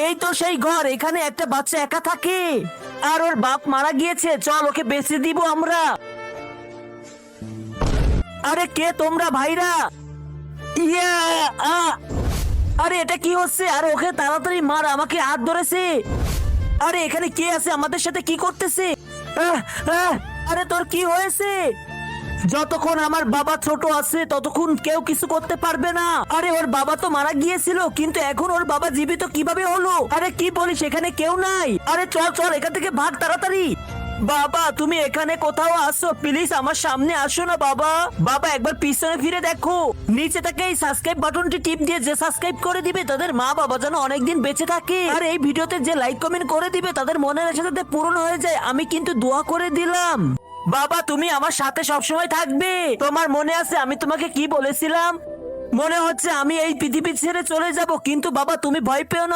এই তো সেই ঘর, এখানে একটা বাচ্চা একা থাকে আর ওর বাপ মারা গিয়েছে। চল ওকে বেঁচে দিব আমরা। আরে কে তোমরা ভাইরা? ইয়া আ আরে এটা কি হচ্ছে? আরে ওকে তাড়াতাড়ি মার, আমাকে হাত ধরেছে। আরে এখানে কে আছে? আমাদের সাথে কি করতেছে? আহ, আহ, আরে তোর কি হয়েছে? যতক্ষণ আমার বাবা ছোট আছে ততক্ষণ কেউ কিছু করতে পারবে না। আরে ওর বাবা তো মারা গিয়েছিল, কিন্তু এখন ওর বাবা জীবিত কিভাবে হলো? আরে কি বলিস, এখানে কেউ নাই? আরে চল চল এখান থেকে ভাগ তাড়াতাড়ি। বাবা তুমি এখানে কোথাও আসো, প্লিজ আমার সামনে আসো না বাবা। বাবা একবার পিছনে ফিরে দেখো, নিচে থেকে এই সাবস্ক্রাইব বাটনটি টিপ দিয়ে যে সাবস্ক্রাইব করে দিবে তাদের মা বাবা যেন অনেকদিন বেঁচে থাকে। আর এই ভিডিওতে যে লাইক কমেন্ট করে দিবে তাদের মনের আশা যাতে পূরণ হয়ে যায়, আমি কিন্তু দোয়া করে দিলাম। বাবা তুমি আমার সাথে সবসময় থাকবে। তোমার মনে আছে আমি তোমাকে কি বলেছিলাম? মনে হচ্ছে আমি এই পৃথিবী ছেড়ে চলে যাব, কিন্তু বাবা তুমি ভয় পেও না।